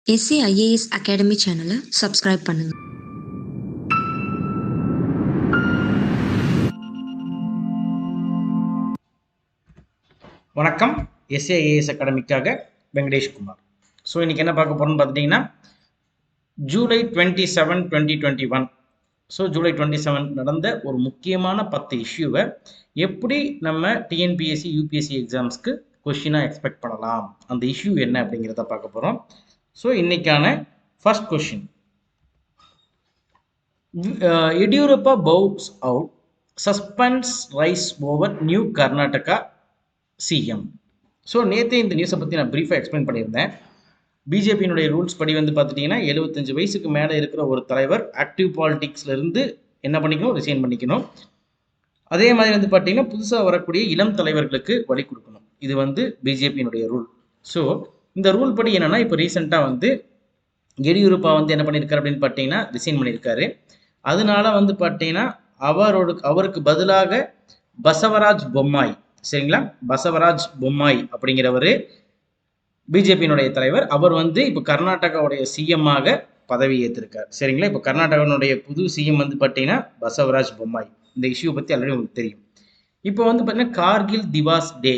SCIAS academy சேனலை subscribe பண்ணுங்க. வணக்கம். SCIAS அகாடமிக்காக வெங்கடேஷ் குமார். ஸோ இன்னைக்கு என்ன பார்க்க போறோம்னு பார்த்துட்டிங்கன்னா ஜூலை 27, 2021. ஸோ ஜூலை 27 நடந்த ஒரு முக்கியமான 10 இஷ்யூவை எப்படி நம்ம டிஎன்பிஎஸ்சி யூபிஎஸ்சி எக்ஸாம்ஸ்க்கு கொஷினாக எக்ஸ்பெக்ட் பண்ணலாம், அந்த இஷ்யூ என்ன அப்படிங்கிறத பார்க்க போகிறோம். ஸோ இன்னைக்கான first question, Yediyurappa bows out, suspense rise over new Karnataka CM. So நேற்றே இந்த நியூஸை பற்றி நான் ப்ரீஃபாக எக்ஸ்பிளைன் பண்ணியிருந்தேன். பிஜேபியினுடைய ரூல்ஸ் படி வந்து பார்த்துட்டிங்கன்னா 75 வயசுக்கு மேலே இருக்கிற ஒரு தலைவர் ஆக்டிவ் பாலிடிக்ஸ்லேருந்து என்ன பண்ணிக்கணும், ரிசைன் பண்ணிக்கணும். அதே மாதிரி வந்து பார்த்தீங்கன்னா புதுசாக வரக்கூடிய இளம் தலைவர்களுக்கு வழி கொடுக்கணும். இது வந்து பிஜேபியினுடைய ரூல். ஸோ இந்த ரூல் படி என்னென்னா, இப்போ ரீசெண்டாக வந்து எடியூரப்பா வந்து என்ன பண்ணியிருக்காரு அப்படின்னு பார்த்தீங்கன்னா ரிசைன் பண்ணியிருக்காரு. அதனால வந்து பார்த்தீங்கன்னா அவருக்கு பதிலாக பசவராஜ் பொம்மாய், சரிங்களா, பசவராஜ் பொம்மாய் அப்படிங்கிறவர் பிஜேபியினுடைய தலைவர். அவர் வந்து இப்போ கர்நாடகாவுடைய சிஎம்மாக பதவி ஏற்றிருக்கார். சரிங்களா, இப்போ கர்நாடகாவுடைய புது சிஎம் வந்து பார்த்தீங்கன்னா பசவராஜ் பொம்மாய். இந்த இஷ்யூ பற்றி ஆல்ரெடி உங்களுக்கு தெரியும். இப்போ வந்து பார்த்தீங்கன்னா கார்கில் திவாஸ் டே,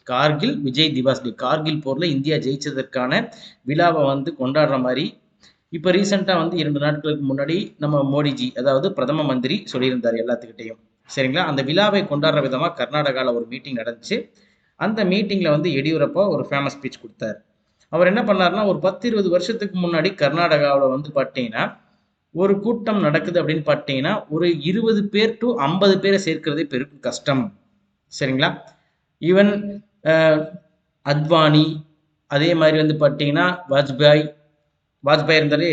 கார்கில் விஜய் திவாஸ் டே, கார்கில் போரில் இந்தியா ஜெயிச்சதற்கான விழாவை வந்து கொண்டாடுற மாதிரி இப்போ ரீசெண்டாக வந்து 2 நாட்களுக்கு முன்னாடி நம்ம மோடிஜி, அதாவது பிரதம மந்திரி சொல்லியிருந்தார் எல்லாத்துக்கிட்டையும். சரிங்களா, அந்த விழாவை கொண்டாடுற விதமாக கர்நாடகாவில் ஒரு மீட்டிங் நடந்துச்சு. அந்த மீட்டிங்கில் வந்து எடியூரப்பா ஒரு ஃபேமஸ் ஸ்பீச் கொடுத்தார். அவர் என்ன பண்ணார்னா, ஒரு 10-20 வருஷத்துக்கு முன்னாடி கர்நாடகாவில் வந்து பார்த்தீங்கன்னா ஒரு கூட்டம் நடக்குது அப்படின்னு பார்த்தீங்கன்னா ஒரு 20 பேர் டு 50 பேரை சேர்க்கிறதே பெரும் கஷ்டம். சரிங்களா, ஈவன் அத்வானி, அதே மாதிரி வந்து பார்த்தீங்கன்னா வாஜ்பாய் இருந்தாலே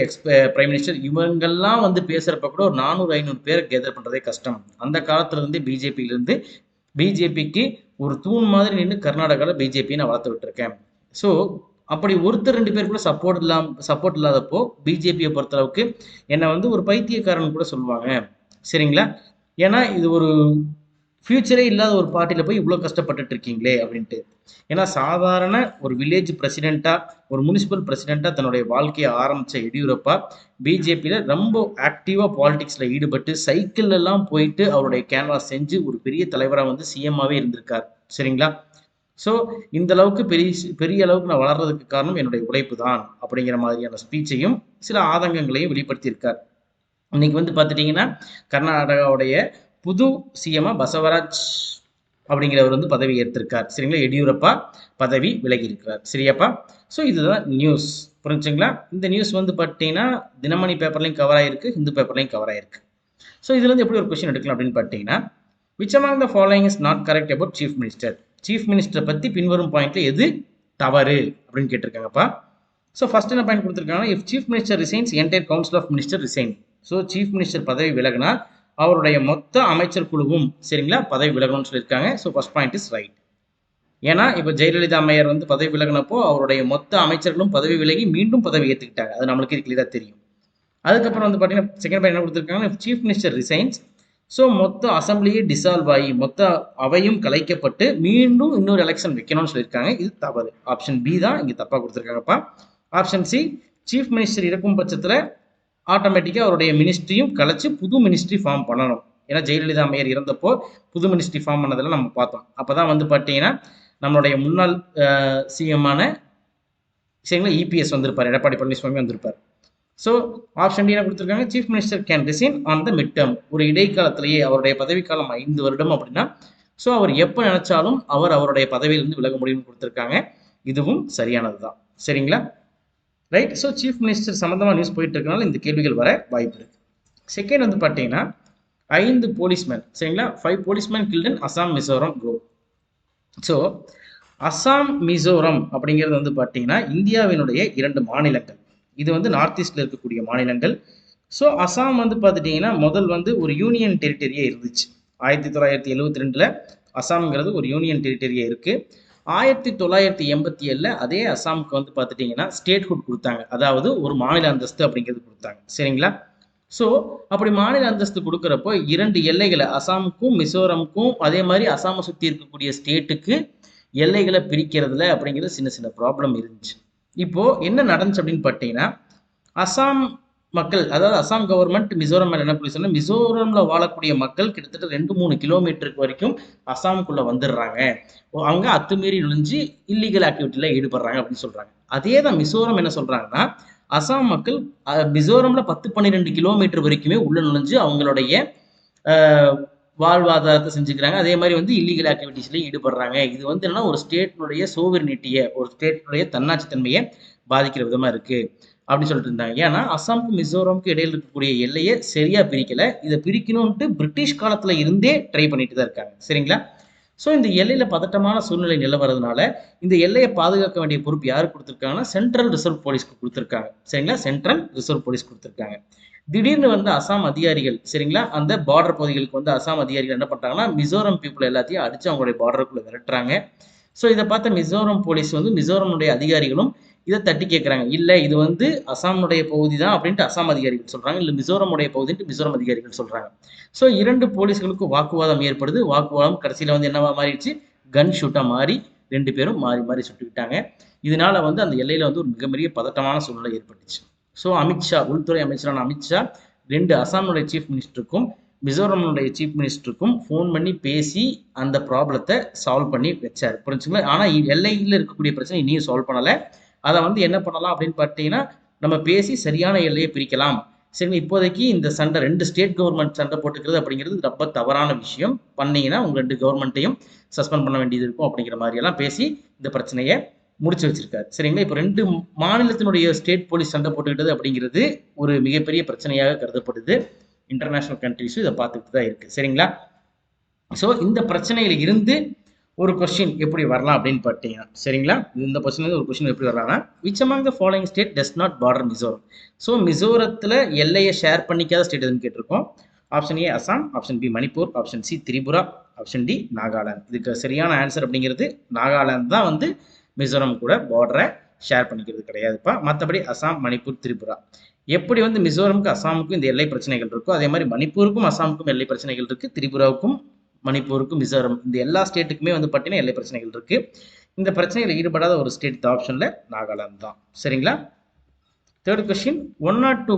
பிரைம் மினிஸ்டர், இவங்கெல்லாம் வந்து பேசுகிறப்ப கூட ஒரு 400-500 பேரை கேதர் பண்ணுறதே கஷ்டம். அந்த காலத்துலேருந்து பிஜேபியிலேருந்து பிஜேபிக்கு ஒரு தூண் மாதிரி நின்று கர்நாடகாவில் பிஜேபியை நான் வளர்த்து விட்டுருக்கேன். ஸோ அப்படி ஒருத்தர் 2 பேர் கூட சப்போர்ட் இல்லாதப்போ பிஜேபியை பொறுத்தளவுக்கு என்னை வந்து ஒரு பைத்தியக்காரன் கூட சொல்லுவாங்க. சரிங்களா, ஏன்னா இது ஒரு ஃபியூச்சரே இல்லாத ஒரு பார்ட்டியில் போய் இவ்வளோ கஷ்டப்பட்டுட்டு இருக்கீங்களே அப்படின்ட்டு. ஏன்னா சாதாரண ஒரு வில்லேஜ் பிரசிடெண்ட்டாக, ஒரு முனிசிபல் பிரசிடெண்ட்டாக தன்னுடைய வாழ்க்கையை ஆரம்பித்த எடியூரப்பா பிஜேபியில் ரொம்ப ஆக்டிவாக பாலிடிக்ஸில் ஈடுபட்டு சைக்கிள்லாம் போயிட்டு அவருடைய கேன்வாஸ் செஞ்சு ஒரு பெரிய தலைவராக வந்து சிஎம்மாகவே இருந்திருக்கார். சரிங்களா, ஸோ இந்த அளவுக்கு பெரிய அளவுக்கு நான் வளர்றதுக்கு காரணம் என்னுடைய உழைப்பு தான் அப்படிங்கிற மாதிரியான ஸ்பீச்சையும் சில ஆதங்கங்களையும் வெளிப்படுத்தியிருக்கார். இன்னைக்கு வந்து பார்த்துட்டிங்கன்னா கர்நாடகாவுடைய புது சிஎம்மா பசவராஜ் அப்படிங்கிறவர் வந்து பதவி ஏற்றிருக்கார். சரிங்களா, எடியூரப்பா பதவி விலகி இருக்கிறார். சரியாப்பா, ஸோ இதுதான் நியூஸ், புரிஞ்சுங்களா. இந்த நியூஸ் வந்து பார்த்தீங்கன்னா தினமணி பேப்பர்லையும் கவர் ஆகிருக்கு, ஹிந்து பேப்பர்லையும் கவர் ஆகிருக்கு. ஸோ இதுலேருந்து எப்படி ஒரு கொஸ்டின் எடுக்கலாம் அப்படின்னு பார்த்தீங்கன்னா, which among the following is not correct about chief minister. Chief மினிஸ்டரை பற்றி பின்வரும் பாயிண்ட்ல எது தவறு அப்படின்னு கேட்டிருக்காங்கப்பா. ஸோ ஃபர்ஸ்ட் என்ன பாயிண்ட் கொடுத்துருக்காங்கன்னா, if chief minister resigns entire council of minister resign. So chief minister பதவி விலகினா அவருடைய மொத்த அமைச்சர் குழுவும், சரிங்களா, பதவி விலகணும்னு சொல்லியிருக்காங்க. So first point is right. ஏன்னா இப்போ ஜெயலலிதா அம்மையார் வந்து பதவி விலகினப்போ அவருடைய மொத்த அமைச்சர்களும் பதவி விலகி மீண்டும் பதவி ஏற்றுக்கிட்டாங்க. அது நம்மளுக்கு இது கிளியராக தெரியும். அதுக்கப்புறம் வந்து பார்த்தீங்கன்னா செகண்ட் பாயிண்ட் என்ன கொடுத்துருக்காங்கன்னா, சீஃப் மினிஸ்டர் ரிசைன்ஸ், ஸோ மொத்த அசம்பிளியே டிசால்வ் ஆகி மொத்த அவையும் கலைக்கப்பட்டு மீண்டும் இன்னொரு எலெக்ஷன் வைக்கணும்னு சொல்லியிருக்காங்க. இது தவறு. ஆப்ஷன் பி தான் இங்கே தப்பாக கொடுத்துருக்காங்கப்பா. ஆப்ஷன் சி, சீஃப் மினிஸ்டர் இருக்கும் பட்சத்தில் ஆட்டோமேட்டிக்காக அவருடைய மினிஸ்ட்ரியும் கலைச்சு புது மினிஸ்ட்ரி ஃபார்ம் பண்ணணும். ஏன்னா ஜெயலலிதா அம்மையார் இறந்தப்போ புது மினிஸ்ட்ரி ஃபார்ம் பண்ணதெல்லாம் நம்ம பார்த்தோம். அப்போ தான் வந்து பார்த்தீங்கன்னா நம்மளுடைய முன்னாள் சிஎம்மான சரிங்களா இபிஎஸ் வந்திருப்பார், எடப்பாடி பழனிசாமி வந்திருப்பார். ஸோ ஆப்ஷன் டி என்ன கொடுத்துருக்காங்க, chief minister can resign on the mid term. ஒரு இடைக்காலத்திலேயே, அவருடைய பதவிக்காலம் 5 வருடம் அப்படின்னா, ஸோ அவர் எப்போ நினைச்சாலும் அவருடைய பதவியிலிருந்து விலக முடியும்னு கொடுத்துருக்காங்க. இதுவும் சரியானது தான். சரிங்களா, ரைட். ஸோ சீஃப் மினிஸ்டர் சம்மந்தமாக நியூஸ் போயிட்டு இருக்கனால இந்த கேள்விகள் வர வாய்ப்பு இருக்கு. செகண்ட் வந்து பார்த்தீங்கன்னா 5 போலீஸ்மேன், சரிங்களா, 5 போலீஸ்மேன் கில்ட் இன் அசாம் மிசோரம் குரூப். ஸோ அசாம் மிசோரம் அப்படிங்கிறது வந்து பார்த்தீங்கன்னா இந்தியாவினுடைய 2 மாநிலங்கள். இது வந்து நார்த் ஈஸ்டில் இருக்கக்கூடிய மாநிலங்கள். ஸோ அசாம் வந்து பார்த்துட்டிங்கன்னா முதல் வந்து ஒரு யூனியன் டெரிட்டரியே இருந்துச்சு. 1972 அசாம்ங்கிறது ஒரு யூனியன் டெரிட்டரியே இருக்குது. 1987 அதே அசாமுக்கு வந்து பார்த்துட்டிங்கன்னா ஸ்டேட்ஹுட் கொடுத்தாங்க, அதாவது ஒரு மாநில அந்தஸ்து அப்படிங்கிறது கொடுத்தாங்க. சரிங்களா, ஸோ அப்படி மாநில அந்தஸ்து கொடுக்குறப்போ 2 எல்லைகளை, அசாமுக்கும் மிசோரமுக்கும், அதே மாதிரி அசாமை சுற்றி இருக்கக்கூடிய ஸ்டேட்டுக்கு எல்லைகளை பிரிக்கிறதுல அப்படிங்கிறது சின்ன சின்ன ப்ராப்ளம் இருந்துச்சு. இப்போ என்ன நடந்துச்சு அப்படின்னு பார்த்தீங்கன்னா, அசாம் மக்கள், அதாவது அசாம் கவர்மெண்ட் மிசோரம் மேல என்ன பண்ணி சொன்னா, மிசோரம்ல வாழக்கூடிய மக்கள் கிட்டத்தட்ட 2-3 கிலோமீட்டருக்கு வரைக்கும் அசாமுக்குள்ள வந்துடுறாங்க. அவங்க அத்துமீறி நுழைஞ்சு இல்லீகல் ஆக்டிவிட்டில ஈடுபடுறாங்க அப்படின்னு சொல்றாங்க. அதே தான் மிசோரம் என்ன சொல்றாங்கன்னா, அசாம் மக்கள் மிசோரம்ல 10-12 கிலோமீட்டர் வரைக்குமே உள்ள நுழைஞ்சு அவங்களுடைய அஹ், வாழ்வாதாரத்தை செஞ்சுக்கிறாங்க. அதே மாதிரி வந்து இல்லீகல் ஆக்டிவிட்டிஸ்லயும் ஈடுபடுறாங்க. இது வந்து என்னன்னா ஒரு ஸ்டேட்னுடைய சோவரினிட்டியை, ஒரு ஸ்டேட்னுடைய தன்னாட்சி தன்மையை பாதிக்கிற விதமா இருக்கு அப்படின்னு சொல்லிட்டு இருந்தாங்க. ஏன்னா அசாமுக்கும் மிசோரமுக்கும் இடையில இருக்கக்கூடிய எல்லையை சரியா பிரிக்கல. இதை பிரிக்கணும்ட்டு பிரிட்டிஷ் காலத்துல இருந்தே ட்ரை பண்ணிட்டு தான் இருக்காங்க. சரிங்களா? ஸோ இந்த எல்லையில பதட்டமான சூழ்நிலை நிலவரதுனால இந்த எல்லையை பாதுகாக்க வேண்டிய பொறுப்பு யாருக்கு கொடுத்துருக்காங்கன்னா சென்ட்ரல் ரிசர்வ் போலீஸ்க்கு கொடுத்துருக்காங்க. சரிங்களா? சென்ட்ரல் ரிசர்வ் போலீஸ் கொடுத்துருக்காங்க. திடீர்னு வந்து அசாம் அதிகாரிகள், சரிங்களா, அந்த பார்டர் பகுதிகளுக்கு வந்து அசாம் அதிகாரிகள் என்ன பண்றாங்கன்னா மிசோரம் பீப்புள் எல்லாத்தையும் அடிச்சு அவங்களுடைய பார்டருக்குள்ள விரட்டுறாங்க. ஸோ இதை பார்த்த மிசோரம் போலீஸ் வந்து மிசோரமுடைய அதிகாரிகளும் இதை தட்டி கேட்குறாங்க. இல்லை, இது வந்து அசாமுடைய பகுதி தான் அப்படின்ட்டு அசாம் அதிகாரிகள் சொல்றாங்க. இல்லை மிசோரமுடைய பகுதின்ட்டு மிசோரம் அதிகாரிகள் சொல்றாங்க. ஸோ 2 போலீஸ்களுக்கும் வாக்குவாதம் ஏற்படுது. வாக்குவாதம் கடைசியில் வந்து என்னவா மாறிடுச்சு, கன் ஷூட்டாக மாறி 2 பேரும் மாறி மாறி சுட்டுக்கிட்டாங்க. இதனால வந்து அந்த எல்லையில வந்து ஒரு மிகப்பெரிய பதட்டமான சூழ்நிலை ஏற்பட்டுச்சு. ஸோ அமித்ஷா, உள்துறை அமைச்சரான அமித்ஷா 2 அசாமுடைய சீஃப் மினிஸ்டருக்கும் மிசோரமுடைய சீஃப் மினிஸ்டருக்கும் ஃபோன் பண்ணி பேசி அந்த ப்ராப்ளத்தை சால்வ் பண்ணி வச்சார். புரிஞ்சுங்களா? ஆனால் எல்லையில் இருக்கக்கூடிய பிரச்சனை இனியும் சால்வ் பண்ணலை. அதை வந்து என்ன பண்ணலாம் அப்படின்னு பார்த்தீங்கன்னா, நம்ம பேசி சரியான எல்லையை பிரிக்கலாம். சரி, இப்போதைக்கு இந்த சண்டை 2 ஸ்டேட் கவர்மெண்ட் சண்டை போட்டுக்கிறது அப்படிங்கிறது ரொம்ப தவறான விஷயம். பண்ணீங்கன்னா உங்க 2 கவர்மெண்ட்டையும் சஸ்பெண்ட் பண்ண வேண்டியது இருக்கும் அப்படிங்கிற மாதிரி எல்லாம் பேசி இந்த பிரச்சனையை முடிச்சு வச்சிருக்காரு. சரிங்களா? இப்போ 2 மாநிலத்தினுடைய ஸ்டேட் போலீஸ் சண்டை போட்டுக்கிட்டது அப்படிங்கிறது ஒரு மிகப்பெரிய பிரச்சனையாக கருதப்படுது. இன்டர்நேஷனல் கண்ட்ரிஸும் இதை பார்த்துட்டு தான் இருக்கு. சரிங்களா? ஸோ இந்த பிரச்சனையில இருந்து ஒரு கொஸ்டின் எப்படி வரலாம் அப்படின்னு பார்த்தீங்கன்னா, சரிங்களா, இந்த கொஸ்டின் ஒரு கொஸ்டின் எப்படி வரலாம்னா, which among the following state does not border Mizoram. So மிசோரத்தில் எல்லையை ஷேர் பண்ணிக்காத ஸ்டேட் எதுன்னு கேட்டிருக்கோம். Option A Assam, option B Manipur, option C Tripura, option D Nagaland. இதுக்கு சரியான ஆன்சர் அப்படிங்கிறது நாகாலாந்து தான் வந்து மிசோரம் கூட பார்டரை ஷேர் பண்ணிக்கிறது கிடையாதுப்பா. மற்றபடி அசாம், மணிப்பூர், திரிபுரா. எப்படி வந்து மிசோரமுக்கு அசாமுக்கும் இந்த எல்லை பிரச்சனைகள் இருக்கோ அதே மாதிரி மணிப்பூருக்கும் அசாமுக்கும் எல்லை பிரச்சனைகள் இருக்கு. திரிபுராவுக்கும் மணிப்பூருக்கும் மிசோரம் இந்த எல்லா ஸ்டேட்டுக்குமே வந்து பார்த்தீங்கன்னா எல்லை பிரச்சனைகள் இருக்கு. இந்த பிரச்சனையில் ஈடுபடாத ஒரு ஸ்டேட் ஆப்ஷன்ல நாகாலாந்து தான். சரிங்களா? Third question, 1 or 2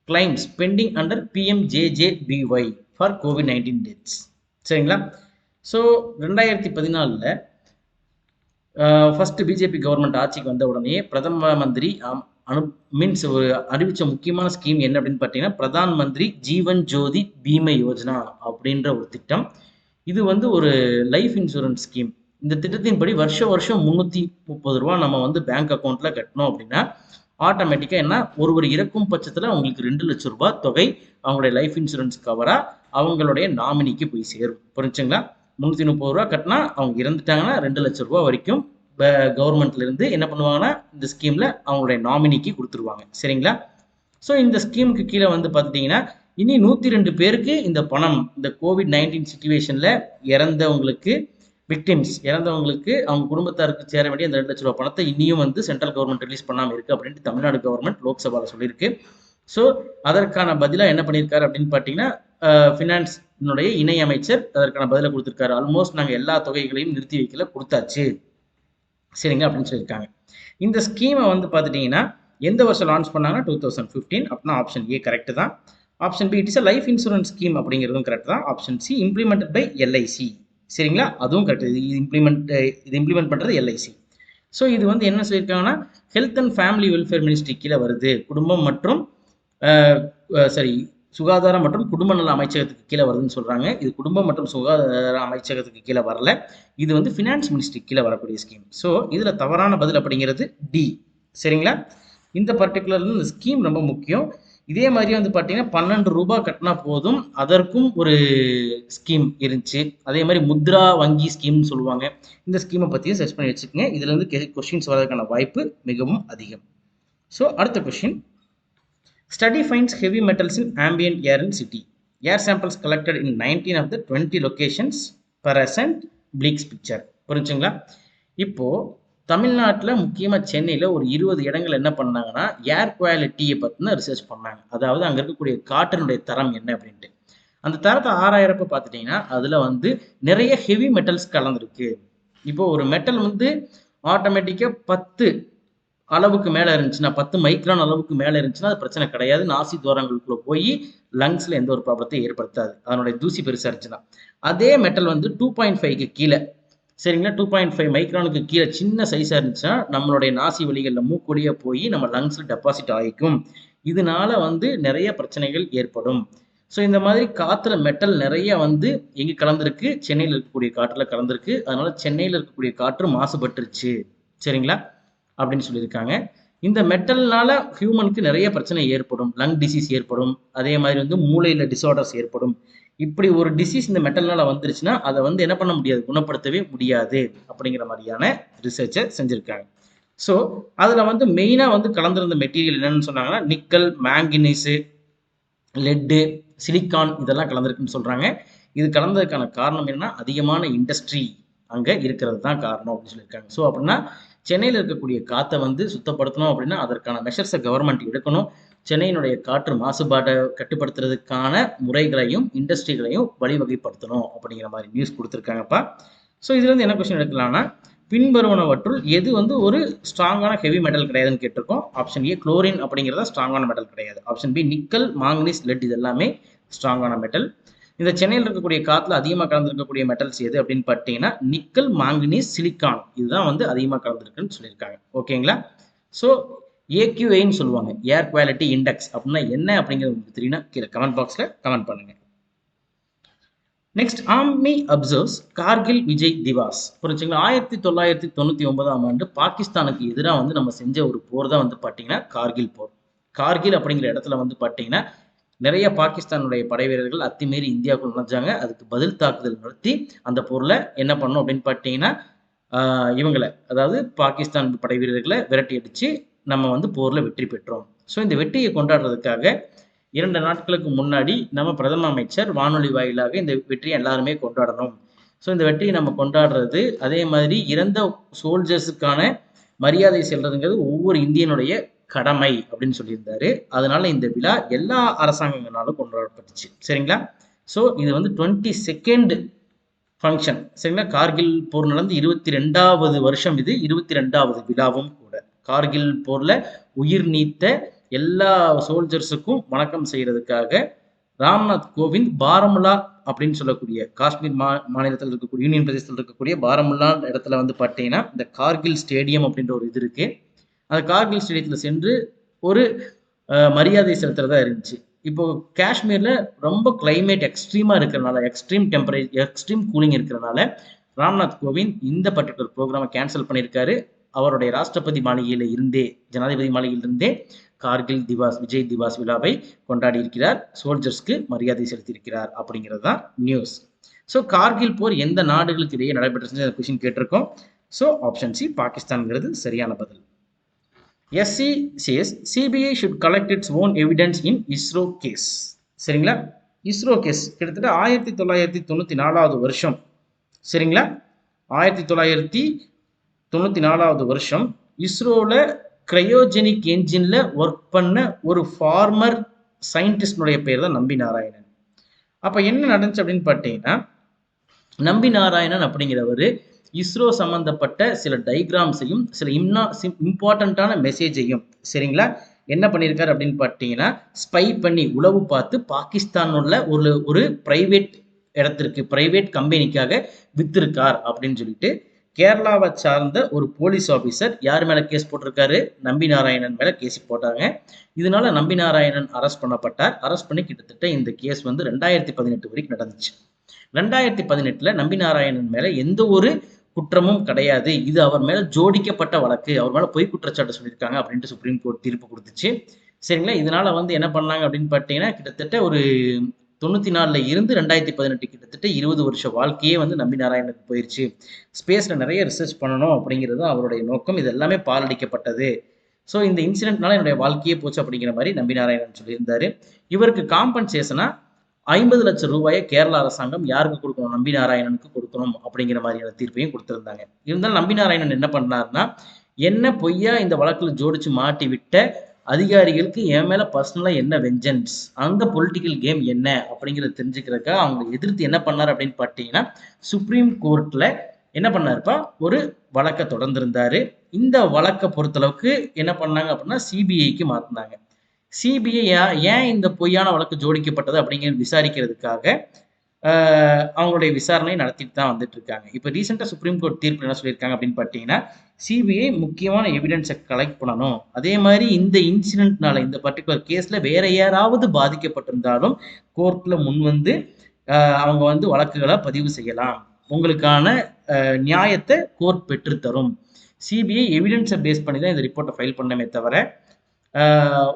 claims pending under PMJJBY for COVID-19 deaths. சரிங்களா? ஸோ 2014 ஃபர்ஸ்ட் பிஜேபி கவர்மெண்ட் ஆட்சிக்கு வந்த உடனே பிரதம மந்திரி மீன்ஸ் ஒரு அறிவிச்ச முக்கியமான ஸ்கீம் என்ன அப்படின்னு பார்த்தீங்கன்னா, பிரதான் மந்திரி ஜீவன் ஜோதி பீம யோஜனா அப்படின்ற ஒரு திட்டம். இது வந்து ஒரு லைஃப் இன்சூரன்ஸ் ஸ்கீம். இந்த திட்டத்தின்படி வருஷம் 330 ரூபா நம்ம வந்து பேங்க் அக்கௌண்ட்ல கட்டணும் அப்படின்னா ஆட்டோமேட்டிக்காக என்ன, ஒருவர் இறக்கும் பட்சத்தில் அவங்களுக்கு 2 லட்சம் ரூபாய் தொகை அவங்களுடைய லைஃப் இன்சூரன்ஸ் கவரா அவங்களுடைய நாமினிக்கு போய் சேரும். புரிஞ்சுங்களா? 330 ரூபா கட்டினா அவங்க இறந்துட்டாங்கன்னா 2 லட்சம் ரூபாய் வரைக்கும் கவர்மெண்ட்ல இருந்து என்ன பண்ணுவாங்கன்னா இந்த ஸ்கீம்ல அவங்களுடைய நாமினிக்கு கொடுத்துருவாங்க. சரிங்களா? ஸோ இந்த ஸ்கீமுக்கு கீழே வந்து பார்த்துட்டீங்கன்னா இனி 102 பேருக்கு இந்த பணம், இந்த COVID-19 சுச்சுவேஷன்ல இறந்தவங்களுக்கு, விக்டிம்ஸ் இறந்தவங்களுக்கு அவங்க குடும்பத்தாருக்கு சேர வேண்டிய அந்த 2 லட்ச ரூபாய் பணத்தை இனியும் வந்து சென்ட்ரல் கவர்மெண்ட் ரிலீஸ் பண்ணாமல் இருக்கு அப்படின்ட்டு தமிழ்நாடு கவர்மெண்ட் லோக்சபாவில் சொல்லியிருக்கு. ஸோ அதற்கான பதிலாக என்ன பண்ணியிருக்காரு அப்படின்னு பார்த்தீங்கன்னா, ஃபினான்ஸ்னுடைய இணை அமைச்சர் அதற்கான பதிலை கொடுத்துருக்காரு. ஆல்மோஸ்ட் நாங்கள் எல்லா தொகைகளையும் நிறுத்தி வைக்கல, கொடுத்தாச்சு. சரிங்க அப்படின்னு சொல்லியிருக்காங்க. இந்த ஸ்கீமை வந்து பார்த்துட்டிங்கன்னா எந்த வருஷம் லான்ச் பண்ணாங்கன்னா 2015. அப்படின்னா ஆப்ஷன் ஏ கரெக்ட் தான். Option B, it is a life insurance scheme அப்படிங்கிறதும் கரெக்ட் தான். Option C, implemented by LIC. சரிங்களா? அதுவும் கரெக்ட். இது இம்ப்ளிமெண்ட் பண்ணுறது LIC. ஸோ இது வந்து என்ன சொல்லியிருக்காங்கன்னா, health and family welfare ministry கீழே வருது. குடும்பம் மற்றும் சுகாதாரம் மற்றும் குடும்ப நல அமைச்சகத்துக்கு கீழே வருதுன்னு சொல்றாங்க. இது குடும்பம் மற்றும் சுகாதார அமைச்சகத்துக்கு கீழே வரல. இது வந்து ஃபினான்ஸ் மினிஸ்ட்ரி கீழே வரக்கூடிய ஸ்கீம். ஸோ இதுல தவறான பதில் அப்படிங்கிறது டி. சரிங்களா? இந்த பர்டிகுலர் இந்த ஸ்கீம் ரொம்ப முக்கியம். இதே மாதிரி வந்து பார்த்தீங்கன்னா 12 ரூபாய் கட்டினா போதும், அதற்கும் ஒரு ஸ்கீம் இருந்துச்சு. அதே மாதிரி முத்ரா வங்கி ஸ்கீம்னு சொல்லுவாங்க. இந்த ஸ்கீமை பற்றியும் சர்ச் பண்ணி வச்சுக்கோங்க. இதுல இருந்து கொஸ்டின்ஸ் வரதுக்கான வாய்ப்பு மிகவும் அதிகம். ஸோ அடுத்த question, study finds heavy metals in ambient air in city. Air samples collected in 19 of the 20 locations present Bleak's picture. புரிஞ்சுங்களா? இப்போ தமிழ்நாட்டில் முக்கியமாக சென்னையில் ஒரு 20 இடங்கள் என்ன பண்ணாங்கன்னா ஏர் குவாலிட்டியை பற்றின ரிசர்ச் பண்ணாங்க. அதாவது அங்கே இருக்கக்கூடிய காற்றினுடைய தரம் என்ன அப்படின்ட்டு. அந்த தரத்தை ஆராயிறப்ப பார்த்துட்டிங்கன்னா அதில் வந்து நிறைய ஹெவி மெட்டல்ஸ் கலந்துருக்கு. இப்போ ஒரு மெட்டல் வந்து ஆட்டோமேட்டிக்காக 10 அளவுக்கு மேல இருந்துச்சுன்னா 10 மைக்ரான் அளவுக்கு மேல இருந்துச்சுன்னா அது பிரச்சனை கிடையாது. நாசி துவாரங்களுக்குள்ள போய் லங்ஸ்ல எந்த ஒரு ப்ராப்ளத்தையும் ஏற்படுத்தாது. அதனுடைய தூசி பெருசா இருந்துச்சுன்னா. அதே மெட்டல் வந்து 2.5க்கு கீழ சரிங்களா, 2.5 மைக்ரானுக்கு கீழ சின்ன சைஸா இருந்துச்சுன்னா, நம்மளுடைய நாசி வழிகள்ல மூக்கு வழியா போய் நம்ம லங்ஸ்ல டெபாசிட் ஆயிக்கும். இதனால வந்து நெறைய பிரச்சனைகள் ஏற்படும். ஸோ இந்த மாதிரி காத்துல மெட்டல் நெறைய வந்து எங்க கலந்திருக்கு? சென்னையில இருக்கக்கூடிய காற்றுல கலந்திருக்கு. அதனால சென்னையில இருக்கக்கூடிய காற்று மாசுபட்டுருச்சு. சரிங்களா? அப்படின்னு சொல்லியிருக்காங்க. இந்த மெட்டல்னால ஹியூமனுக்கு நெறைய பிரச்சனை ஏற்படும். லங் டிசீஸ் ஏற்படும். அதே மாதிரி வந்து மூளையில டிஸார்டர்ஸ் ஏற்படும். இப்படி ஒரு டிசீஸ் இந்த மெட்டல்னால வந்துருச்சுன்னா, அத வந்து என்ன பண்ண முடியாது? குணப்படுத்தவே முடியாது. அப்படிங்கிற மாரியான ரிசர்ச்ச செஞ்சிருக்காங்க. ஸோ, அதுல வந்து மெயினா வந்து கலந்திருந்த மெட்டீரியல் என்னன்னு சொன்னாங்கன்னா, நிக்கல், மாங்கனீசு, லெட்டு, சிலிக்கான் இதெல்லாம் கலந்திருக்குன்னு சொல்றாங்க. இது கலந்ததுக்கான காரணம் என்னன்னா, அதிகமான இண்டஸ்ட்ரி அங்க இருக்கிறது தான் காரணம் அப்படின்னு சொல்லியிருக்காங்க. ஸோ அப்படின்னா, சென்னையில இருக்கக்கூடிய காத்த வந்து சுத்தப்படுத்தணும் அப்படின்னா, அதற்கான மெஷர்ஸ கவர்மெண்ட் எடுக்கணும். சென்னையினுடைய காற்று மாசுபாட்ட கட்டுப்படுத்துறதுக்கான முறைகளையும், இண்டஸ்ட்ரிகளையும் வழிவகைப்படுத்தணும் அப்படிங்கிற மாரி நியூஸ் குடுத்துருக்காங்கப்பா. ஸோ இதுலருந்து என்ன கொஸ்டின் எடுக்கலாம்னா, பின்வருவனவற்றுள் எது வந்து ஒரு ஸ்ட்ராங்கான ஹெவி மெட்டல் கிடையாதுன்னு கேட்டிருக்கோம். ஆப்ஷன் ஏ குளோரின் அப்படிங்கிறத ஸ்ட்ராங்கான மெட்டல் கிடையாது. Option B nickel, manganese, lead இது எல்லாமே ஸ்ட்ராங்கான மெட்டல். இந்த சென்னையில் இருக்கக்கூடிய காத்துல அதிகமாக கலந்துருக்கக்கூடிய மெட்டல்ஸ் எது அப்படின்னு பார்த்தீங்கன்னா, நிக்கல், மாங்கனீஸ், சிலிக்கான் இதுதான் வந்து அதிகமாக கலந்துருக்குன்னு சொல்லியிருக்காங்க. ஓகேங்களா? ஸோ ஏக்யூஐன்னு சொல்லுவாங்க. ஏர் குவாலிட்டி இண்டெக்ஸ் அப்படின்னா என்ன அப்படிங்கிறது உங்களுக்கு தெரியும்னா கீழே கமெண்ட் பாக்ஸ்ல கமெண்ட் பண்ணுங்க. Next army observes Kargil Vijay Diwas. புரிஞ்சுங்களா? 1999ஆம் ஆண்டு பாகிஸ்தானுக்கு எதிராக வந்து நம்ம செஞ்ச ஒரு போர் தான் வந்து பார்த்தீங்கன்னா கார்கில் போர். கார்கில் அப்படிங்கிற இடத்துல வந்து பார்த்தீங்கன்னா நிறைய பாகிஸ்தானுடைய படை வீரர்கள் அத்துமீறி இந்தியாவுக்குள் நுழைஞ்சாங்க. அதுக்கு பதில் தாக்குதல் நடத்தி அந்த போர்ல என்ன பண்ணோம் அப்படின்னு பார்த்தீங்கன்னா, இவங்கள அதாவது பாகிஸ்தான் படை வீரர்களை விரட்டி அடிச்சு நம்ம வந்து போர்ல வெற்றி பெற்றோம். ஸோ இந்த வெற்றியை கொண்டாடுறதுக்காக 2 நாட்களுக்கு முன்னாடி நம்ம பிரதம அமைச்சர் வானொலி வாயிலாக இந்த வெற்றியை எல்லாருமே கொண்டாடணும். ஸோ இந்த வெற்றியை நம்ம கொண்டாடுறது அதே மாதிரி இறந்த சோல்ஜர்ஸுக்கான மரியாதை செல்றதுங்கிறது ஒவ்வொரு இந்தியனுடைய கடமை அப்படின்னு சொல்லியிருந்தாரு. அதனால இந்த விழா எல்லா அரசாங்கங்களாலும் கொண்டாடப்பட்டுச்சு. சரிங்களா? ஸோ இது வந்து 22nd ஃபங்க்ஷன். சரிங்களா? கார்கில் போர் நடந்து 22வது வருஷம் இது. 22வது விழாவும் கூட. கார்கில் போர்ல உயிர் நீத்த எல்லா சோல்ஜர்ஸுக்கும் வணக்கம் செய்யறதுக்காக ராம்நாத் கோவிந்த் பாரமுல்லா அப்படின்னு சொல்லக்கூடிய காஷ்மீர் மாநிலத்தில் இருக்கக்கூடிய யூனியன் பிரதேசத்தில் இருக்கக்கூடிய பாரமுல்லா இடத்துல வந்து பார்த்தீங்கன்னா இந்த கார்கில் ஸ்டேடியம் அப்படின்ற ஒரு இது இருக்கு. அந்த கார்கில் ஸ்டேடியத்தில் சென்று ஒரு மரியாதை செலுத்துறதா இருந்துச்சு. இப்போ காஷ்மீர்ல ரொம்ப கிளைமேட் எக்ஸ்ட்ரீமா இருக்கிறனால எக்ஸ்ட்ரீம் கூலிங் இருக்கிறனால ராம்நாத் கோவிந்த் இந்த பர்டிகுலர் ப்ரோக்ராமை கேன்சல் பண்ணியிருக்காரு. அவருடைய ராஷ்டிரபதி மாளிகையில இருந்தே ஜனாதிபதி மாளிகையிலிருந்தே கார்கில் திவாஸ் விஜய் திவாஸ் விழாவை கொண்டாடி இருக்கிறார். சோல்ஜர்ஸ்க்கு மரியாதை செலுத்தியிருக்கிறார் அப்படிங்கிறது தான் நியூஸ். ஸோ கார்கில் போர் எந்த நாடுகளுக்கு இடையே நடைபெற்று கொஸ்டின் கேட்டிருக்கோம். ஸோ ஆப்ஷன் சி பாகிஸ்தான்ங்கிறது சரியான பதில். SC says CBI should collect its own evidence in ISRO case. சரிங்களா? இஸ்ரோ கேஸ் கிட்டத்தட்ட 1994வது வருஷம். சரிங்களா? 1994வது வருஷம் இஸ்ரோல கிரையோஜெனிக் என்ஜின்ல ஒர்க் பண்ண ஒரு ஃபார்மர் சயின்டிஸ்டுடைய பேர் தான் நம்பி நாராயணன். அப்ப என்ன நடந்துச்சு அப்படின்னு பார்த்தீங்கன்னா, நம்பி நாராயணன் அப்படிங்கிறவர் இஸ்ரோ சம்பந்தப்பட்ட சில டைகிராம்ஸையும் சில இம்பார்ட்டண்ட்டான மெசேஜையும் சரிங்களா என்ன பண்ணியிருக்காரு அப்படின்னு பார்த்தீங்கன்னா, ஸ்பை பண்ணி உளவு பார்த்து பாகிஸ்தானுள்ள ஒரு பிரைவேட் இடத்திற்கு பிரைவேட் கம்பெனிக்காக வித்திருக்கார் அப்படின்னு சொல்லிட்டு கேரளாவை சார்ந்த ஒரு போலீஸ் ஆஃபீஸர் யார் மேல கேஸ் போட்டிருக்காரு? நம்பி நாராயணன் மேல கேஸ் போட்டாங்க. இதனால நம்பி நாராயணன் அரெஸ்ட் பண்ணப்பட்டார். அரெஸ்ட் பண்ணி கிட்டத்தட்ட இந்த கேஸ் வந்து 2018 வரைக்கும் நடந்துச்சு. 2018ல நம்பி நாராயணன் மேல எந்த ஒரு குற்றமும் கிடையாது, இது அவர் மேல ஜோடிக்கப்பட்ட வழக்கு, அவர் மேல பொய் குற்றச்சாட்டு சொல்லியிருக்காங்க அப்படின்ட்டு சுப்ரீம் கோர்ட் தீர்ப்பு கொடுத்துச்சு. சரிங்களா? இதனால வந்து என்ன பண்ணாங்க அப்படின்னு பார்த்தீங்கன்னா, கிட்டத்தட்ட ஒரு 94ல இருந்து 2018 கிட்டத்தட்ட 20 வருஷ வாழ்க்கையே வந்து நம்பி நாராயணனுக்கு போயிருச்சு. ஸ்பேஸ்ல நிறைய ரிசர்ச் பண்ணணும் அப்படிங்கிறது அவருடைய நோக்கம். இது எல்லாமே பாலடிக்கப்பட்டது. ஸோ இந்த இன்சிடென்ட்னால என்னுடைய வாழ்க்கையே போச்சு அப்படிங்கிற மாதிரி நம்பி நாராயணன் சொல்லியிருந்தாரு. இவருக்கு காம்பன்சேஷனா 50 லட்சம் ரூபாயை கேரளா அரசாங்கம் யாருக்கு கொடுக்கணும்? நம்பி நாராயணனுக்கு கொடுக்கணும் அப்படிங்கிற மாதிரியான தீர்ப்பையும் கொடுத்திருந்தாங்க. இருந்தாலும் நம்பி நாராயணன் என்ன பண்ணாருன்னா, என்ன பொய்யா இந்த வழக்குல ஜோடிச்சு மாட்டி விட்ட அதிகாரிகளுக்கு என் மேல பர்சனலா என்ன வெஞ்சன்ஸ், அந்த பொலிட்டிக்கல் கேம் என்ன அப்படிங்கிறத தெரிஞ்சுக்கிறதுக்காக அவங்க எதிர்த்து என்ன பண்ணார் அப்படின்னு பார்த்தீங்கன்னா, சுப்ரீம் கோர்ட்ல என்ன பண்ணாருப்பா ஒரு வழக்கை தொடர்ந்திருந்தாரு. இந்த வழக்கை பொறுத்தளவுக்கு என்ன பண்ணாங்க அப்படின்னா சிபிஐக்கு மாற்றினாங்க. சிபிஐ ஏன் இந்த பொய்யான வழக்கு ஜோடிக்கப்பட்டது அப்படிங்கிறது விசாரிக்கிறதுக்காக அவங்களுடைய விசாரணை நடத்திட்டு தான் வந்துட்டு இருக்காங்க. இப்போ ரீசெண்டாக சுப்ரீம் கோர்ட் தீர்ப்பு என்ன சொல்லியிருக்காங்க அப்படின்னு பார்த்தீங்கன்னா, சிபிஐ முக்கியமான எவிடன்ஸை கலெக்ட் பண்ணணும். அதே மாதிரி இந்த இன்சிடென்ட்னால இந்த பர்டிகுலர் கேஸில் வேற யாராவது பாதிக்கப்பட்டிருந்தாலும் கோர்ட்டில் முன் வந்து அவங்க வந்து வழக்குகளை பதிவு செய்யலாம். உங்களுக்கான நியாயத்தை கோர்ட் பெற்றுத்தரும். சிபிஐ எவிடன்ஸை பேஸ் பண்ணி தான் இந்த ரிப்போர்ட்டை ஃபைல் பண்ணமே தவிர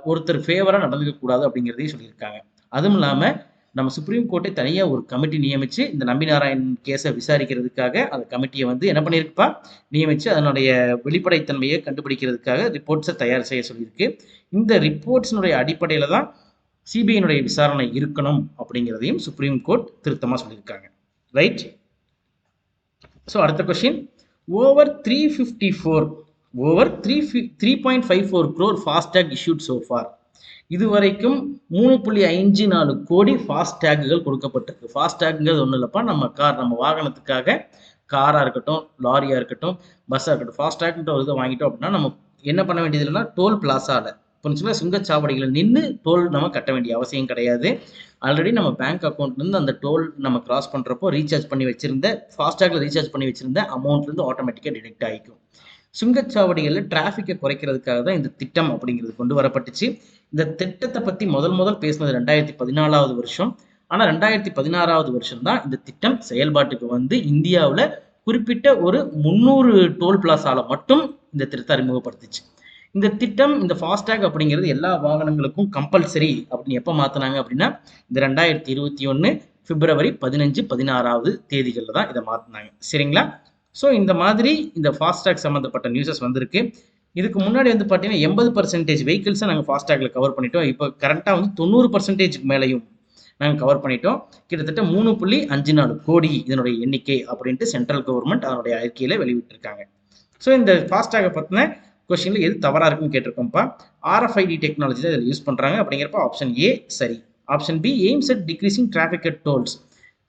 ஒருத்தர் ஃபேவராக நடந்துக்க கூடாது அப்படிங்கிறதையும் சொல்லியிருக்காங்க. அதுவும் இல்லாமல் நம்ம சுப்ரீம் கோர்ட்டை தனியாக ஒரு கமிட்டி நியமித்து இந்த நம்பி நாராயண் கேஸை விசாரிக்கிறதுக்காக அந்த கமிட்டியை வந்து என்ன பண்ணியிருக்குப்பா நியமித்து அதனுடைய வெளிப்படைத்தன்மையை கண்டுபிடிக்கிறதுக்காக ரிப்போர்ட்ஸை தயார் செய்ய சொல்லியிருக்கு. இந்த ரிப்போர்ட்ஸினுடைய அடிப்படையில் தான் சிபிஐனுடைய விசாரணை இருக்கணும் அப்படிங்கிறதையும் சுப்ரீம் கோர்ட் திருத்தமாக சொல்லியிருக்காங்க. ரைட். ஸோ அடுத்த question, over 354 crore FASTag issued so far. இதுவரைக்கும் 3.54 கோடி ஃபாஸ்டேக்குகள் கொடுக்கப்பட்டிருக்கு. ஃபாஸ்டேக்குங்கிறது ஒன்றும் இல்லைப்பா, நம்ம வாகனத்துக்காக காராக இருக்கட்டும், லாரியாக இருக்கட்டும், பஸ்ஸாக இருக்கட்டும், ஃபாஸ்டேக்ன்ற ஒரு இதை வாங்கிட்டோம் அப்படின்னா நம்ம என்ன பண்ண வேண்டியது இல்லைன்னா டோல் பிளாஸாவில் புரிஞ்சுங்களா, சுங்கச்சாவடிகளை நின்று டோல் நம்ம கட்ட வேண்டிய அவசியம் கிடையாது. ஆல்ரெடி நம்ம பேங்க் அக்கௌண்ட்லேருந்து அந்த டோல் நம்ம கிராஸ் பண்ணுறப்போ ரீசார்ஜ் பண்ணி வச்சிருந்த ஃபாஸ்டேக்கில் ரீசார்ஜ் பண்ணி வச்சிருந்த அமௌண்ட்லேருந்து ஆட்டோமேட்டிக்காக டிடெக்ட் ஆகிக்கும். சுங்கச்சாவடிகளில் டிராஃபிக்கை குறைக்கிறதுக்காக தான் இந்த திட்டம் அப்படிங்கிறது கொண்டு வரப்பட்டுச்சு. இந்த திட்டத்தை பற்றி முதல் பேசினது 2014 வருஷம். ஆனால் 2016 வருஷம் தான் இந்த திட்டம் செயல்பாட்டுக்கு வந்து இந்தியாவில் குறிப்பிட்ட ஒரு 300 டோல் பிளாஸால மட்டும் இந்த திட்டத்தை அறிமுகப்படுத்துச்சு. இந்த திட்டம், இந்த ஃபாஸ்டேக் அப்படிங்கிறது எல்லா வாகனங்களுக்கும் கம்பல்சரி அப்படின்னு எப்போ மாற்றினாங்க அப்படின்னா இந்த 2021 பிப்ரவரி 15, 16 தேதிகளில் தான் இதை மாற்றினாங்க. சரிங்களா? ஸோ இந்த மாதிரி இந்த ஃபாஸ்டேக் சம்மந்தப்பட்ட நியூஸஸ் வந்திருக்கு. இதுக்கு முன்னாடி வந்து பார்த்தீங்கன்னா 80% வெஹிக்கிள்ஸை நாங்கள் ஃபாஸ்டேக்கில் கவர் பண்ணிட்டோம். இப்போ கரெக்டாக வந்து 90% மேலேயும் நாங்கள் கவர் பண்ணிட்டோம். கிட்டத்தட்ட 3.54 கோடி இதனுடைய எண்ணிக்கை அப்படின்ட்டு சென்ட்ரல் கவர்மெண்ட் அதனுடைய அறிக்கையில் வெளியிட்டிருக்காங்க. ஸோ இந்த ஃபாஸ்டேகை பற்றின கொஸ்டினில் எது தவறாக இருக்குன்னு கேட்டிருக்கோம்ப்பா. RFID டெக்னாலஜி தான் இதில் யூஸ் பண்ணுறாங்க அப்படிங்கிறப்ப ஆப்ஷன் ஏ சரி. Option B aims at decreasing traffic at tolls.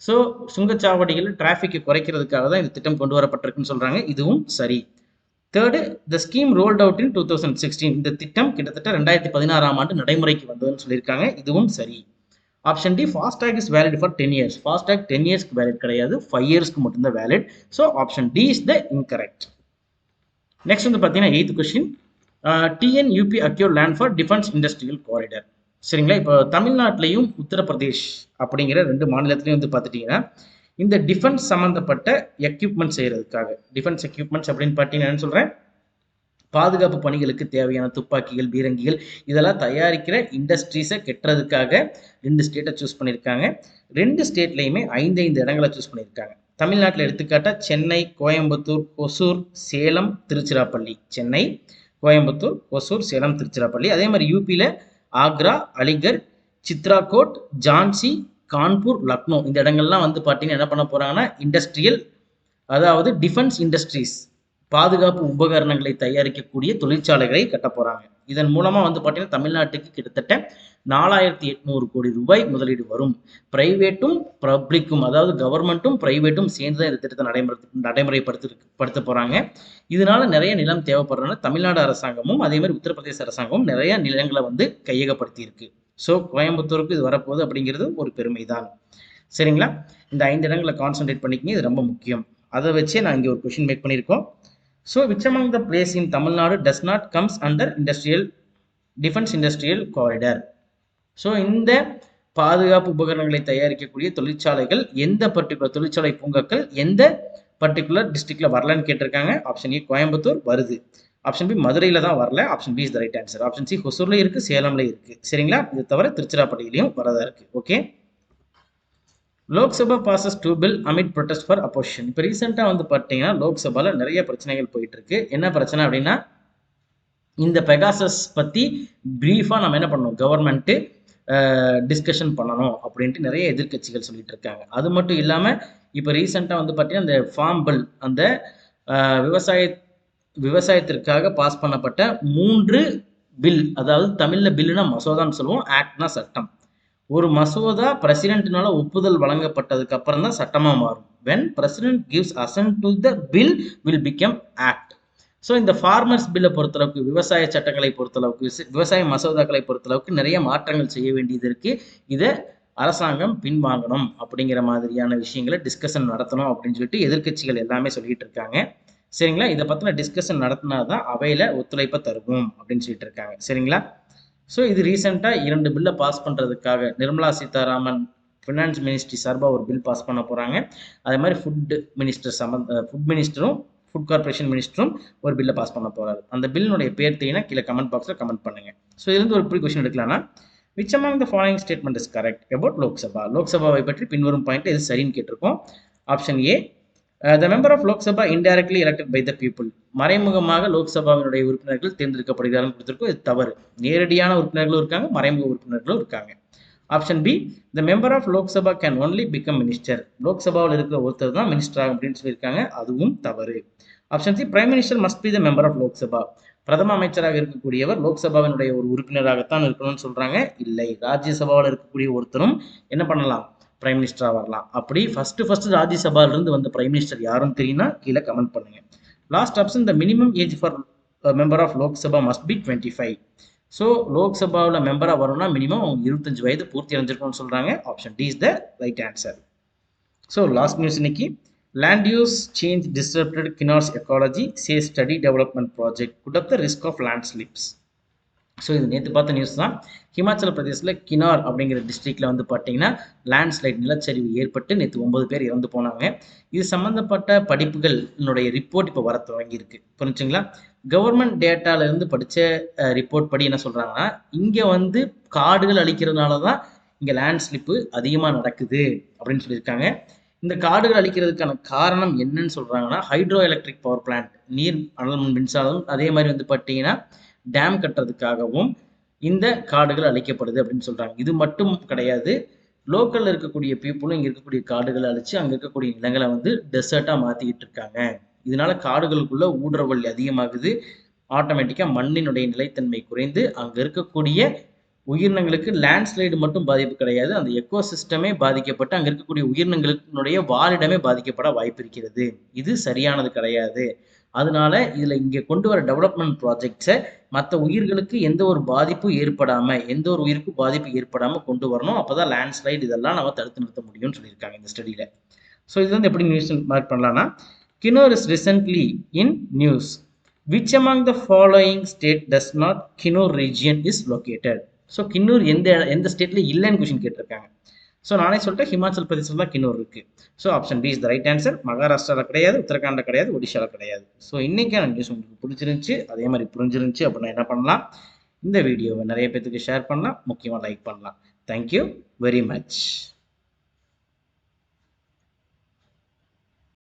So சுங்கச்சாவடிகளில் டிராஃபிக்கை குறைக்கிறதுக்காக தான் இந்த திட்டம் கொண்டு வரப்பட்டிருக்குன்னு சொல்கிறாங்க. இதுவும் சரி. Third, the scheme rolled out in 2016. இந்த திட்டம் கிட்டத்தட்ட 2016 நடைமுறைக்கு வந்ததுன்னு சொல்லியிருக்காங்க. இதுவும் சரி. Option D, FASTag is valid for 10 years. FASTag 10 yearsக்கு வேலிட் கிடையாது, 5 yearsக்கு மட்டும்தான் valid. So option D is the incorrect. Next வந்து பார்த்தீங்கன்னா 8th question, TNUP acquire land for defence industrial corridor. சரிங்களா? இப்போ தமிழ்நாட்டிலையும் உத்தரப்பிரதேஷ் அப்படிங்கிற 2 மாநிலத்திலையும் வந்து பார்த்துட்டிங்கன்னா இந்த டிஃபென்ஸ் சம்மந்தப்பட்ட எக்யூப்மெண்ட் செய்கிறதுக்காக, டிஃபென்ஸ் எக்யூப்மெண்ட்ஸ் அப்படின்னு பார்த்தீங்கன்னா என்ன சொல்கிறேன், பாதுகாப்பு பணிகளுக்கு தேவையான துப்பாக்கிகள், பீரங்கிகள் இதெல்லாம் தயாரிக்கிற இண்டஸ்ட்ரீஸை கெட்டுறதுக்காக 2 ஸ்டேட்டை சூஸ் பண்ணியிருக்காங்க. 2 ஸ்டேட்லையுமே 5 இடங்களை சூஸ் பண்ணியிருக்காங்க. தமிழ்நாட்டில் எடுத்துக்காட்டால் சென்னை, கோயம்புத்தூர், ஒசூர், சேலம், திருச்சிராப்பள்ளி. சென்னை, கோயம்புத்தூர், ஒசூர், சேலம், திருச்சிராப்பள்ளி. அதே மாதிரி யூபியில் ஆக்ரா, அலிகர், சித்ராகோட், ஜான்சி, கான்பூர், லக்னோ. இந்த இடங்கள்லாம் வந்து பார்த்தீங்கன்னா என்ன பண்ண போகிறாங்கன்னா இண்டஸ்ட்ரியல், அதாவது டிஃபென்ஸ் இண்டஸ்ட்ரீஸ், பாதுகாப்பு உபகரணங்களை தயாரிக்கக்கூடிய தொழிற்சாலைகளை கட்ட போகிறாங்க. இதன் மூலமாக வந்து பார்த்தீங்கன்னா தமிழ்நாட்டுக்கு கிட்டத்தட்ட 4800 கோடி ரூபாய் முதலீடு வரும். பிரைவேட்டும் பப்ளிக்கும், அதாவது கவர்மெண்ட்டும் பிரைவேட்டும் சேர்ந்து தான் இந்த திட்டத்தை நடைமுறைப்படுத்த போகிறாங்க. இதனால நிறைய நிலம் தேவைப்படுறதுனால தமிழ்நாடு அரசாங்கமும் அதே மாதிரி உத்தரப்பிரதேச அரசாங்கமும் நிறைய நிலங்களை வந்து கையகப்படுத்தி இருக்கு. ஸோ கோயம்புத்தூருக்கு இது வரப்போகுது அப்படிங்கிறது ஒரு பெருமை தான். சரிங்களா? இந்த 5 இடங்களை கான்சென்ட்ரேட் பண்ணிக்கிங்க, இது ரொம்ப முக்கியம். அதை வச்சே நான் இங்கே ஒரு கொஷின் மேக் பண்ணியிருக்கோம். So which among the place in Tamil Nadu does not comes under defense industrial corridor? So இந்த பாதுகாப்பு உபகரணங்களை தயாரிக்கக்கூடிய தொழிற்சாலைகள் எந்த பர்டிகுலர் தொழிற்சாலை பூங்காக்கள் எந்த பர்டிகுலர் டிஸ்ட்ரிக்ட்ல வரலன்னு கேட்டிருக்காங்க. ஆப்ஷன் ஏ கோயம்புத்தூர் வருது. ஆப்ஷன் பி மதுரையில் தான் வரல. Option B is the right answer. Option C ஹொசூர்லையும் இருக்குது, சேலம்லையும் இருக்குது. சரிங்களா? இது தவிர திருச்சிராப்பள்ளியிலையும் வரதா இருக்குது. Okay. Lok Sabha bosses 2 bill AMET protest for opposition. இப்போ ரீசெண்டாக வந்து பார்த்தீங்கன்னா லோக்சபாவில் நிறைய பிரச்சனைகள் போயிட்டு இருக்கு. என்ன பிரச்சனை அப்படின்னா இந்த பெகாசஸ் பற்றி ப்ரீஃபாக நம்ம என்ன பண்ணணும், கவர்மெண்ட்டு டிஸ்கஷன் பண்ணணும் அப்படின்ட்டு நிறைய எதிர்கட்சிகள் சொல்லிட்டு இருக்காங்க. அது மட்டும் இல்லாமல் இப்போ ரீசெண்டாக வந்து பார்த்தீங்கன்னா அந்த ஃபார்ம் பில், அந்த விவசாயத்திற்காக பாஸ் பண்ணப்பட்ட 3 பில், அதாவது தமிழில் பில்லுனா மசோதான்னு சொல்லுவோம், ஆக்ட்னா சட்டம். ஒரு மசோதா பிரசிடென்ட்னால ஒப்புதல் வழங்கப்பட்டதுக்கு அப்புறம் தான் சட்டமாக மாறும். when president gives assent to the bill will become act. So இந்த ஃபார்மர்ஸ் பில்லை பொறுத்தளவுக்கு, விவசாய சட்டங்களை பொறுத்தளவுக்கு, விவசாய மசோதாக்களை பொறுத்தளவுக்கு நிறைய மாற்றங்கள் செய்ய வேண்டியது இருக்கு. இதை அரசாங்கம் பின்வாங்கணும் அப்படிங்கிற மாதிரியான விஷயங்களை டிஸ்கஷன் நடத்தணும் அப்படின்னு சொல்லிட்டு எதிர்க்கட்சிகள் எல்லாமே சொல்லிட்டு இருக்காங்க. சரிங்களா? இதை பற்றின டிஸ்கஷன் நடத்தினா தான் அவையில் ஒத்துழைப்பை தருவோம் அப்படின்னு சொல்லிட்டு இருக்காங்க. சரிங்களா? ஸோ இது ரீசெண்டாக 2 பில்லை பாஸ் பண்ணுறதுக்காக நிர்மலா சீதாராமன் ஃபினான்ஸ் மினிஸ்ட்ரி சார்பாக ஒரு பில் பாஸ் பண்ண போகிறாங்க. அதே மாதிரி ஃபுட் மினிஸ்டரும் ஃபுட் கார்பரேஷன் மினிஸ்டரும் ஒரு பில்லை பாஸ் பண்ண போகிறாரு. அந்த பில்லுடைய பேர் தெரியுன்னா கீழே கமெண்ட் பாக்ஸில் கமெண்ட் பண்ணுங்கள். ஸோ இதுலேருந்து ஒரு pre question எடுக்கலாம்னா, which among the following statement is correct about Lok Sabha? லோக்சபாவை பற்றி பின்வரும் பாயிண்ட் எது சரின்னு கேட்டிருக்கோம். Option A, the member of Lok Sabha indirectly elected by the people. மறைமுகமாக லோக்சபாவினுடைய உறுப்பினர்கள் தேர்ந்தெடுக்கப்படுகிறார்கள் கொடுத்திருக்கோம். இது தவறு. நேரடியான உறுப்பினர்களும் இருக்காங்க, மறைமுக உறுப்பினர்களும் இருக்காங்க. Option B, the member of Lok Sabha can only become minister. லோக்சபாவில் இருக்கிற ஒருத்தர் தான் மினிஸ்டர் ஆகும் அப்படின்னு சொல்லியிருக்காங்க. அதுவும் தவறு. Option C, prime minister must be the member of Lok Sabha. பிரதம அமைச்சராக இருக்கக்கூடியவர் லோக்சபாவினுடைய ஒரு உறுப்பினராகத்தான் இருக்கணும்னு சொல்றாங்க. இல்லை, ராஜ்யசபாவில் இருக்கக்கூடிய ஒருத்தரும் என்ன பண்ணலாம்? பிரைம் மினிஸ்டராக வரலாம். அப்படி ஃபர்ஸ்ட் ராஜ்யசபாவிலிருந்து வந்த பிரைம் மினிஸ்டர் யாரும் தெரியும்னா கீழே கமெண்ட் பண்ணுங்க. Last option, the minimum age for member of Lok Sabha must be 25. So லோக்சபாவில் மெம்பராக வரணும்னா மினிமம் அவங்க 25 வயது பூர்த்தி அடைஞ்சிருக்கணும்னு சொல்றாங்க. Option D is the right answer. So last news இன்னைக்கு, land use change disrupted Kinnaur's ecology, says study development project, put up the risk of landslips. So இது நேற்று பார்த்த நியூஸ் தான். ஹிமாச்சல பிரதேசில் கினார் அப்படிங்கிற டிஸ்ட்ரிக்டில் வந்து பார்த்தீங்கன்னா லேண்ட்ஸ்லைட் நிலச்சரிவு ஏற்பட்டு நேற்று 9 பேர் இறந்து போனாங்க. இது சம்மந்தப்பட்ட படிப்புகளினுடைய ரிப்போர்ட் இப்போ வர தொடங்கியிருக்கு. புரிஞ்சுங்களா? கவர்மெண்ட் டேட்டாலேருந்து படித்த ரிப்போர்ட் படி என்ன சொல்கிறாங்கன்னா, இங்கே வந்து காடுகள் அழிக்கிறதுனால தான் இங்கே லேண்ட்ஸ்லிப்பு அதிகமாக நடக்குது அப்படின்னு சொல்லியிருக்காங்க. இந்த காடுகள் அழிக்கிறதுக்கான காரணம் என்னன்னு சொல்கிறாங்கன்னா, ஹைட்ரோ எலக்ட்ரிக் பவர் பிளான்ட், நீர் அனல் மின்சாரம், அதே மாதிரி வந்து பார்த்தீங்கன்னா டேம் கட்டுறதுக்காகவும் இந்த காடுகள் அழிக்கப்படுது அப்படின்னு சொல்றாங்க. இது மட்டும் கிடையாது, லோக்கல்ல இருக்கக்கூடிய பீப்புளும் இங்க இருக்கக்கூடிய காடுகளை அழிச்சு அங்க இருக்கக்கூடிய நிலங்களை வந்து டெசர்ட்டா மாத்திக்கிட்டு இருக்காங்க. இதனால காடுகளுக்குள்ள ஊடுருவல் அதிகமாகுது. ஆட்டோமேட்டிக்கா மண்ணினுடைய நிலைத்தன்மை குறைந்து அங்க இருக்கக்கூடிய உயிரினங்களுக்கு லேண்ட்ஸ்லைடு மட்டும் பாதிப்பு கிடையாது, அந்த எக்கோசிஸ்டமே பாதிக்கப்பட்டு அங்க இருக்கக்கூடிய உயிரினங்களுடைய வாழிடமே பாதிக்கப்பட வாய்ப்பு இருக்கிறது. இது சரியானது கிடையாது. அதனால இதுல இங்க கொண்டு வர டெவலப்மெண்ட் ப்ராஜெக்ட்ஸை மற்ற உயிர்களுக்கு எந்த ஒரு பாதிப்பும் ஏற்படாம, எந்த ஒரு உயிருக்கும் பாதிப்பு ஏற்படாம கொண்டு வரணும். அப்பதான் லேண்ட்ஸ்லைடு இதெல்லாம் நம்ம தடுத்து நிறுத்த முடியும்னு சொல்லியிருக்காங்க இந்த ஸ்டடியில. ஸோ இது வந்து எப்படி நியூஸ் மார்க் பண்ணலாம்னா, Kinnaur is recently in news. Which among the following state does not Kinnaur region is located? So Kinnaur எந்த ஸ்டேட்ல இல்லைன்னு கொஸ்டின் கேட்டிருக்காங்க. ஸோ நானே சொல்லிட்டேன், ஹிமாச்சல் பிரதேசத்தில் தான் கின்னூர் இருக்கு. So option B is the right answer. மகாராஷ்டிராவில் கிடையாது, உத்தரகாண்டில் கிடையாது, ஒடிஷாவில் கிடையாது. ஸோ இன்னைக்கான நியூஸ் உங்களுக்கு பிடிச்சிருந்துச்சு, அதே மாதிரி புரிஞ்சிருந்துச்சு அப்படின்னா என்ன பண்ணலாம்? இந்த வீடியோவை நிறைய பேருக்கு ஷேர் பண்ணலாம், முக்கியமாக லைக் பண்ணலாம். Thank you very much.